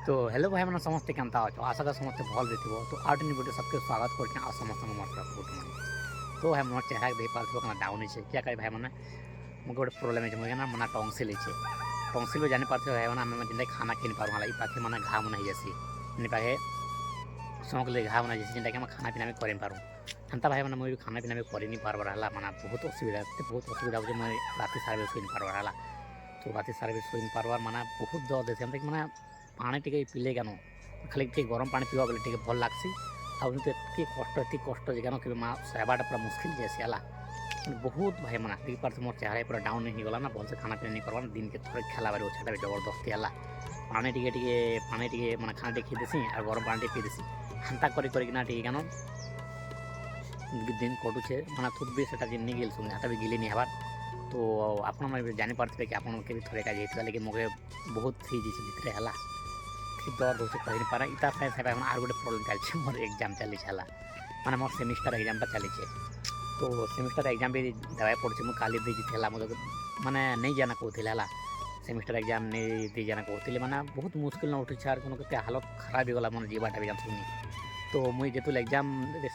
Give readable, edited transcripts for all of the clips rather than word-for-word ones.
तो हेलो भाई मैंने समस्ते केनता अच्छो आशा कर समस्ते भल रही तो आउट इन वीडियो सबके स्वागत करके आ समस्त मोर तरफ गुड मॉर्निंग। तो भाई मोर चेहरा देख पार्थिव कना डाउन है क्या कहे भाई मैंने मुझे गोटे प्रोब्लेम है मुझे ना मना टंसिल है टंसिल जानी पार्थिव भाई मैंने आम जिन खाना किन पार्म हाला पाखे मैंने घा मन हो जासी पाखे समक ले घा मन जैसे जिनटा खाना पीना भी कर पारूँ हेन्ता भाई मैंने मुझे खाना पीना भी कर पार्बार है मैंने बहुत असुविधा हो मैं राति सारा भी शुई पार्बार है तो राति सारा भी शुई पार्बार मैंने बहुत दर्द है मैंने पानी टे पिले ज्ञान खाली गरम पानी पीवा बेले टे भल लगसी आते कष्ट जगह कि सहबाटा पूरा मुस्किल जैसे है बहुत भाई मैंने देख पार्थ मोर चेहरा पूरा डाउन नहीं गला ना भल से खाना पीना नहीं करवा दिन के थोड़े खेला बारी अच्छाटा भी जबरदस्ती है पानी टे मैंने खाना टे खीदेसी और गरम पानी टे पीदेसी हेन्ता करना टे ज्ञान दिन कटुचे मैंने थुद भी से नहीं गिल सुन हाथ भी गिली नहीं हबार तो आप जापारे कि आपके भी थोड़े का जाइए लेकिन मुझे बहुत थी भितर है दर्द हो कही नहीं पारा इता आर गोटे प्रोब्लेम चलছে मोर एग्जाम चली माने मोर सेमिस्टर एग्जामटा चली तो सेमिस्टर एग्जाम भी देवाई पड़े मुझे काली देला मुझे माने नहीं जाना कहते है सेमिस्टर एग्जाम नहीं दे जाना कहते मैंने बहुत मुश्किल न उठी आर के हालत खराब हो गला मन जीवाटा भी सुनी तो मुझे जो एग्जाम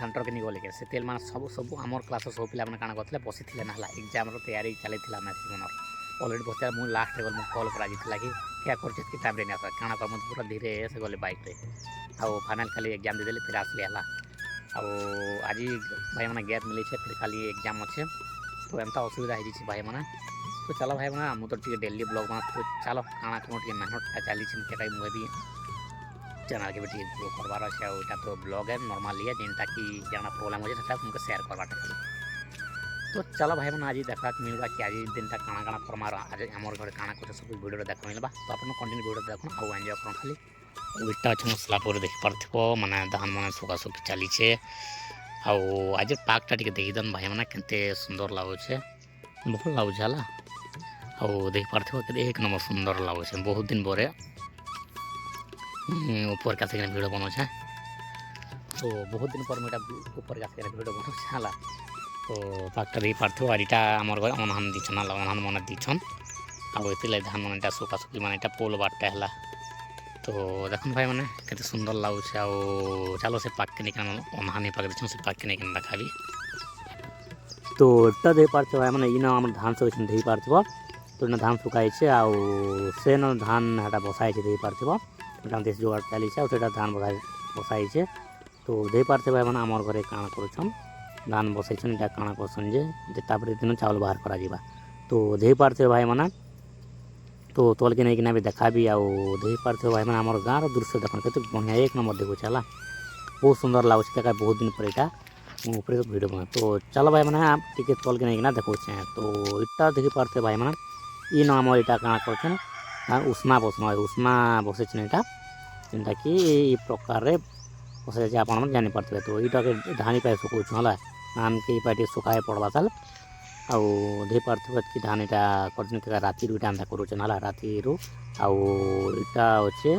सेंटर के नहीं गले से मैंने सब सब आम क्लास सब पिला काण करते बसी ना एग्जाम तैयारी चली मन अलरेडी बस मुझे लास्ट गल कल कर कि क्या कर टाइम नहीं आस काण कर पूरा धीरे से गले बाइक आउ फाइनाल खाली एग्जाम देदेली फिर आसली है आज भाई मैंने गैप मिले फिर खाली एग्जाम अच्छे तो एमता असुविधा हो भाई मैंने तो चलो भाई मैंने मुझे तो डेली ब्लॉग बना तो चलो काଣା कौन मेहनत चली मुझे भी चैनल के भी ग्रो करवार अच्छे आटा तो ब्लॉग है नॉर्मली है जेनटा कि जाना प्रोब्लेम हो जाए तुमको शेयर करवाटा खाली तो चलो भाई मैंने आज देखा मिलवा कि आज दिन तक काଣା काଣା फरमार आज आम घर काଣା कर सब वीडियो देखा मिलवा तो आप कंटिन्यू वीडियो देखो आउ एंजॉय कर खाली इटा अच्छे मसला पर देख पार्थ मैंने धान मैंने सुखा सुखी चलीचे आज पार्कटा टी देखीदन भाई मैंने केते सुंदर लगुचे भल लगुचे है देख पार्थ एक नंबर सुंदर लगुचे बहुत दिन पर ऊपर का वीडियो बनाऊे तो बहुत दिन पर मुझे ऊपर का वीडियो बनाऊे है तो पार्कटा देख पार्थ और इटा आम घर अनहान दीछन अनहान मन दीछन आते धान मन सुखा सुखी मान पोल बाटे है तो देखो भाई मैंने केते सुंदर लगुचे चलो से पाक के नहीं अनहानी पाक दीछन से पाक के नहीं देखा तो इटा देख पार्थ भाई मैंने इन आम धान सब देख पार्थ तो इन धान सुखाई से धान हेटा बसाई देख पार्थ देश जुगाड़ चली धान बसाई तो देख पार्थ भाई मैंने आम घर काण कर धान बसैन इटा काण करसन जे दिन चावल बाहर करा तो देख पार्थे भाई मैंने तो तल के नहीं भी देखा भी देख पार्थे भाई मैंने आम गाँव दृश्य देख के बढ़िया एक नंबर देखुचे है बहुत सुंदर लगुचे क्या बहुत दिन पर यहाँ ऊपर वीडियो बना तो चलो भाई मैंने टी तल के नहीं देखुचे तो इटा देख पार्थे भाई मैंने इन आम इटा काण कर उष्मा बसैन इटा जेनटा कि प्रकार बसाई आप जापारे तो यहाँ के धानी पाए सुखा है धान के पार्टी सुखाए पड़वा ताल आउ पार्थ कि धान यहाँ कर राति इटा अंधा करुचन है राति आटा अच्छे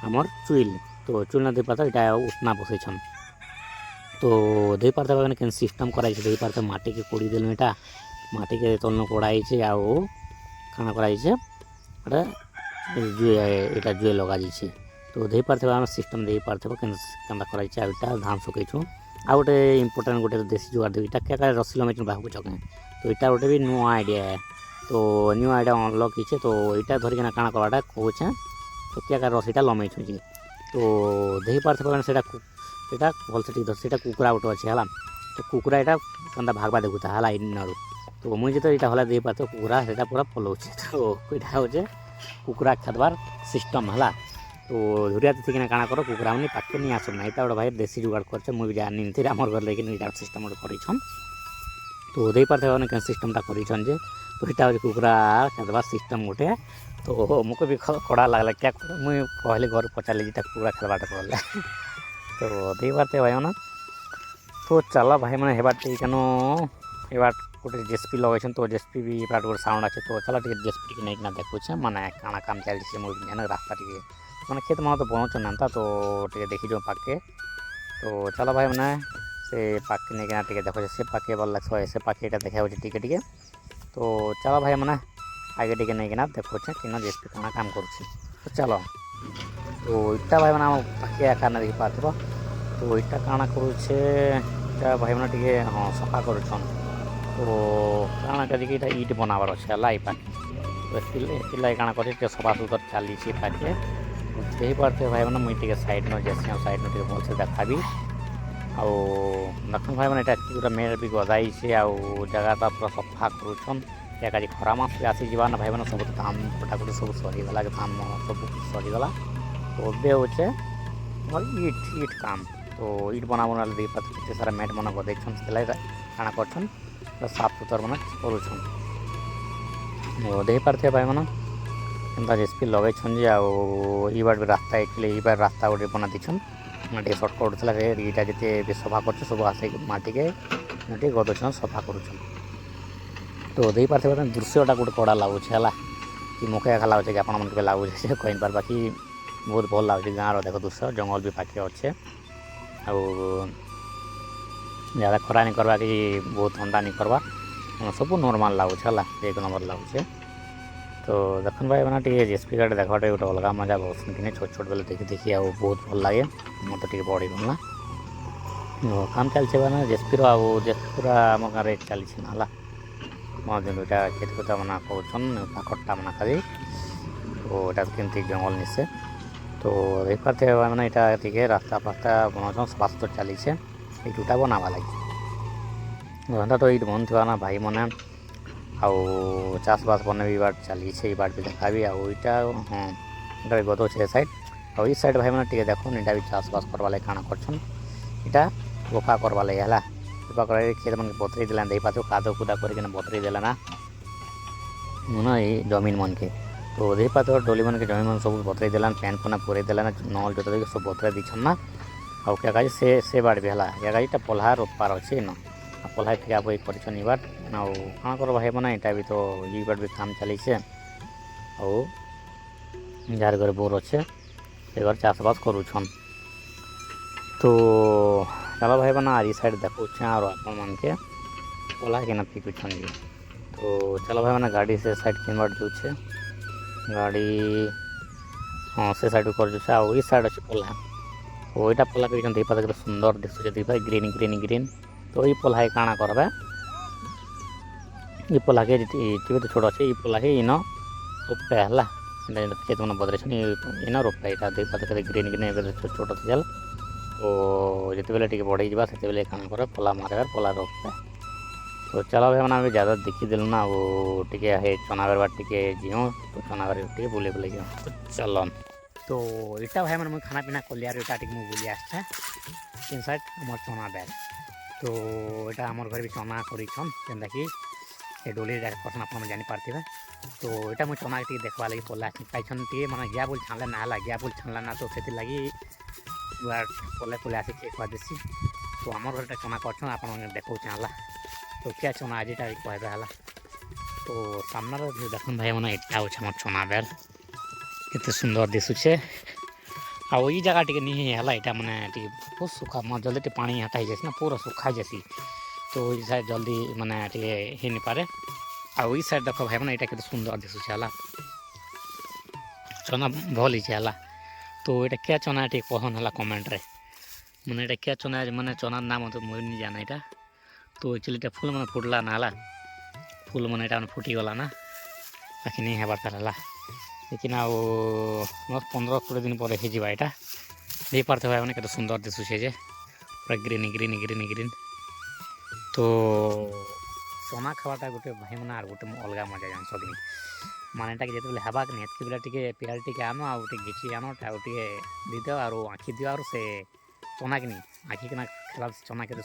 आमर चुईल तो चुईल दे पार्थ इटा उष्णा बसैछन तो दे पार्थ के सिस्टम कराई दे पार्थ माटी के कोड़ी देल इटा माटी के तलन कोड़ाई काण कर इटा जुए लगा जाइए तो दे पार्थ सिस्टम दे पार्थ केन्ता कराई धान सुखैछू आ गोटे इम्पोर्टाट गोटे देसी जुगाड़ देवी इटा क्या रसी लमेचन बाहू चके तो इटा गोटे भी नुआ आइडिया है तो न्यू आइडिया अनलक हे तो इटा धरिकिना काण करवाटा कहे तो क्या रसीटा लमेचु तो दे पार्थ से भल से ठीक कुकुरा गोटे अच्छे है तो कुकुरा यहाँ क्या भागवा देखुता है इन तो मुझे तो यहाँ हला दे पार्थ कुकुरा से पूरा पलाऊे तो यहाँ हूँ कुकुरा खेदबार सिस्टम है तो धुरिया थी काण कर कुकुरा मैंने पाके नहीं आसना यहाँ गोटे भाई देसी जुगाड़ कर मुझे जानी थी आम घर लेकिन इटा सिस्टम गोटे कर तो दे पार्थ के सिस्टमटा कर तो यहाँ हूँ कुकुरा खेदबार सिस्टम गोटे तो मुझे भी कड़ा लगला क्या मुझे कहली घर पचारि कुकुरा खेलवाटा कर तो दे पार्थ भाई मैंने तो चलो भाई मैंने हेबार केन एबार गोटे जेसीपी लगे तो जेसीपी भी गोटे साउंड अच्छे तो चलो टे जेसीपी नहीं देखुचे मैंने काण काम चलती मुझे रास्ता टे मैंने खेत मन तो बनाऊन ना तो टे देखी जो पाके तो चलो भाई मैंने से पाके नहीं टे देखो से पाके भल लगे से पाके देखा टे तो चलो भाई मैंने आगे टे नहीं देखुचे कि जेसीपी काण काम कर चलो। তো ইটা ভাই মানে আমার পাখি একা না দেখি পারথিব তো ইটা কাଣା করুছে এটা ভাই মানে টিকে হ্যাঁ সফা করুছন তো কাଣା কাজিকি এটা ইট বনাবার আছে ହେଲା এই পাখি তো ଏଥିଲାଗି କାଣା କରିଛି ଟିକେ ସଫା ସୁତର ଚାଲିଛି ପାଖେ ଦେଖିପାରୁଥିବେ ଭାଇମାନେ ମୁଇଁ ଟିକେ ସାଇଡ଼୍ ନ ଯାଏସି ଆଉ ସାଇଡ଼୍ ନ ଟିକେ ଭଲସେ ଦେଖାବି ଆଉ ଦେଖୁନ୍ ଭାଇମାନେ ଏଇଟା ପୁରା ମେଡ଼ ବି ଗଦା ହେଇଛି ଆଉ ଜାଗାଟା ପୁରା ସଫା କରୁଛନ୍ ଏକାଜି ଖରା ମାସ ବି ଆସିଯିବା ନା ଭାଇମାନେ ସବୁ ଧାନ କଟାକଟି ସବୁ ସରିଗଲା ଧାନ ସବୁ ସରିଗଲା ତ ଏବେ ହଉଛେ ମୋର ଇଟ୍ କାମ ତ ଇଟ୍ ବନାବନାଲେ ଦେଇପାରୁଥିବେ କେତେ ସାରା ମେଟ୍ ମାନେ ଗଦେଇଛନ୍ ସେଥିଲାଗି କାଣା କରଛନ୍ ସାଫ ସୁତର ମାନେ କରୁଛନ୍ ଦେଇପାରୁଥିବେ ଭାଇମାନେ ଏନ୍ତା ଜେସିପି ଲଗେଇଛନ୍ ଯେ ଆଉ ଇ ବାଟ ବି ରାସ୍ତା ଏକଲେ ଇ ବାଟ ରାସ୍ତା ଗୋଟେ ବନା ଦେଇଛନ୍ ଟିକେ ସର୍ଟକଟ୍ ଥିଲା ରେ ଇଟା ଯେତେ ବି ସଫା କରୁଛେ ସବୁ ଆସିକି ମାଟିକେ ଟିକେ ଗଦଉଛନ୍ ସଫା କରୁଛନ୍ ତ ଦେଇପାରୁଥିବେ ଦୃଶ୍ୟଟା ଗୋଟେ କଡ଼ା ଲାଗୁଛି ହେଲା କି ମୁଖେ ଏକା ଲାଗୁଛେ କି ଆପଣମାନଙ୍କୁ ବି ଲାଗୁଛେ ସେ କହିପାରବା କି ବହୁତ ଭଲ ଲାଗୁଛି ଗାଁର ଦେଖ ଦୃଶ୍ୟ ଜଙ୍ଗଲ ବି ପାଖେ ଅଛେ ଆଉ ज़्यादा खरा नहीं करवा कि बहुत ठंडा नहीं करवा सब नॉर्मल लगुच है एक नंबर लगुचे तो देखन भाई मैंने टी जेएसपी गाड़ी देखा गोटे अलग मजा बहुत कि छोट छोट बेले देखी देखी आ बहुत भल लगे मत बढ़ी गला काम चलছে मैंने जेएसपी जेएसपी पूरा आम गाँव चली ना दिन दुटा खेत खुता मना कौन काकटा मना खाली तो यहाँ केमती जंगल निसे तो देख पाते मैंने यहाँ रास्ता फास्ता बनाऊन सफा सुतर चली এইটা বনাবা লাগে ঘন্টা তো এইট বন্ধ থা না ভাই মানে আউ চাষবাস বনে বি বার চালিছে এই বার বি দেখাবি আউ এইটা হ্যাঁ এটা গত আছে সাইড আউ এই সাইড ভাই মানে টিকে দেখুন এটা বি চাষবাস করবা লাগে কাଣା করছন এটা গোফা করবা লাগে হলা গোফা করে খেত মানে বতরি দিলেন দেই পাতো কাদো কুদা করে কিনা বতরি দিলে না মনে এই জমিন মনকে তো দেই পাতো ডলি মনকে জমিন মন সব বতরি দিলেন প্যান কোনা পুরে দিলেন নল যত দিকে সব বতরি দিছন না ଆଉ क्या गाजी से बाड़ भी है क्या गाजीटा पल्हा रोपार अच्छे न पल्हा फिका पई करछन इबार आउ काण कर भाई माने एटा भी तो ई बार भी काम चली से आउ जार घर बोर अच्छे से घर चाषबास करूछन तो चलो भाई बना आज साइड देखो और अपन मन के पल्हा के ना फिकुछन जी तो चलो भाई मैंने गाड़ी से साइड किन बार जो छे गाड़ी हाँ से साइड कर जो आउ ई साइड अच्छे पल्हा तो यहाँ पल्हा कर पाते सुंदर दिशुचे देखा ग्रीन ग्रीन ग्रीन तो ये पल्हा काଣା करबा ये पल्हा के तो छोट अच्छे ये पल्हा इन रोपे है खेत मन बदले इन रोपे यहाँ देख पाते ग्रीन ग्रीन छोट छोट चल तो जिते बेले टे बढ़े जा से काଣା कर पल्हा मारे पल्हा रोपे तो चलो भाई मैंने ज़्यादा देखीदेलु ना वो टे चना बेरबार टे जीव तो चना बेर टे बुले बुले जीव तो चलो तो इटा भाई मैंने खाना पीना कर लिया इटा टी मुझे बुली आसछे तीन साइड आम चना बेल तो यहाँ आम घर भी चना करछन जेनता कि डोली पर्सन आप जापारे तो यहाँ मुझे चना टी देखवा लगी पल्ला पाइछन टे मैंने गया बोल छाणले ना है गया बोल छाणला ना तो से लगी पल्ले पल्ले आसिक खुआ देसी तो आम घर चना कर आप देखो है तो क्या चना आज कहबे है तो सामने देखुन भाई मैंने इटा हो चना बेल केते सुंदर दिशुचे आ ई जगह टे नहीं है यहाँ मैंने बहुत सुखा जल्दी टे पानी हटा ही ना पूरा सुखा जैसी तो ई साइड जल्दी मैंने टे ही नहीं पारे आ ई साइड देख भाई मैंने यहाँ केते सुंदर दिशुचे है चना भल है तो ये क्या चना टे कहन है कमेंट रे मैंने ये क्या चना मैंने चना नाम तो मुझे नहीं जाना यहाँ तो एक्चुअली फुल मैंने फुटला ना है फुल मैंने यहाँ फुटीगला ना बाकी नहीं है बार है लेकिन आउ 15-20 दिन पर ही जावा यहाँ दे पार्थे भाई मैंने सुंदर दिशुचे जे पूरा ग्रीन ग्रीन ग्रीन ग्रीन तो चना खावाटा गोटे भाई मैंने आर गोटे अलग मजा जान कि माने जो हेबा निहत बेला टे पियाज टे आन आउ घिची आन आउ दीद और आँखी दिव और से चना कि आँखी के खेला चना के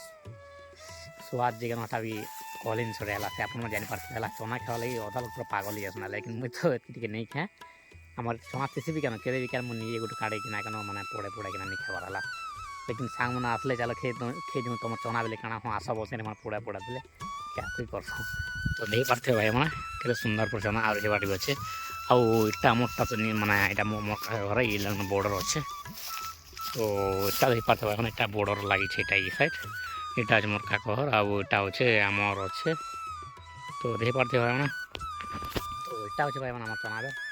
स्वाद जगह भी कहलिन छोड़े से आप जापारे चना खावा लगे अदा लोग पूरा पागल ही जाना लेकिन मुझे तो ये नहीं खाए आम चना थीसी भी क्या भी क्या मुझे गोटे काड़े किना क्या मैंने पड़े पड़े किना नहीं खाबार है लेकिन सांग मैंने आसले चलो खे जो तुम चना बेले काना हाँ आस बस मैंने पड़े पड़ा देले क्या कोई कर तो नहीं पार्थे भाई मैंने के सुंदर पर चना और बाटी अच्छे आउटा मोटा तो मैंने यहाँ मोर घर ये बॉर्डर अच्छे तो इटा देख पार्थे भाई मैंने बॉर्डर लगी ये साइड यहाँ आज मोर काका घर आउटा हे आमर अच्छे तो देख पार्थे भाई मैंने तो यहाँ हे भाई मैंने चना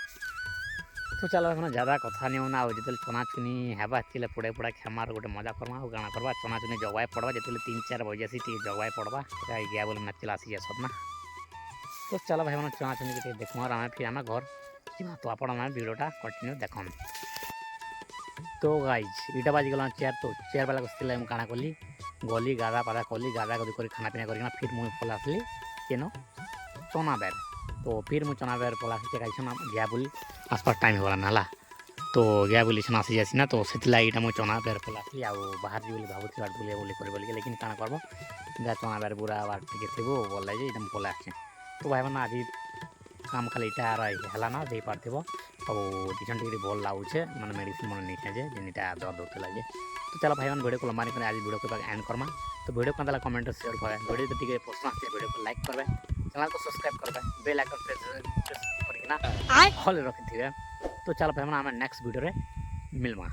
तो चलो मैंने ज़्यादा कथा नहीं होना जो चनाचुनी हेबा से पुड़े पुड़ा खेमार गोटे मजा करमा और गाना करवा चनाचुनी जगवाए पड़वा जो 3-4 बजे से जगवाए पड़वा गया बोले नाचला आसी जाए सब ना। तो चलो भाई मैंने चनाचुनी के देखो और आम फिर आम घर तो आप वीडियोटा कंटिन्यू देखन। तो गाइज इटा बाजी गला चेयर तो चेयर वाला को काଣା कली गली गाधा पाधा कली गाधा गदी कर खाना पीना करना फिर मुझे पला आसली केनो चना बेर। तो फिर मुझे चना बेर पला आसी गया बोली आसपास टाइम होगा नाला तो गया बोली आसी जासी ना तो से मुझे चना बेर पला आसली आ बाहर जी बोली भावुती बार बुले बोली कर बोलिए लेकिन काଣା करब जहाँ चना बेर बुरा बार टे थो बोल ये पला आसे। तो भाई मैंने आज काम खाली इटा है ना दे पार्थ तो दिशन टी भल लगुचे मैंने मेडिसिन मन नहीं जे जेनटा दर्द होता लगे। तो चलो भाई मैंने वीडियो को लंबा नहीं आज वीडियो को एंड करमा। तो वीडियो को अंदर कमेंट शेयर करें वीडियो तो टी पसंद आते वीडियो को लाइक करें चैनल को सब्सक्राइब करें बेल आइकन प्रेस करना हॉल रखी थे। तो चलो भाई मैंने नेक्स्ट वीडियो रे मिलवा।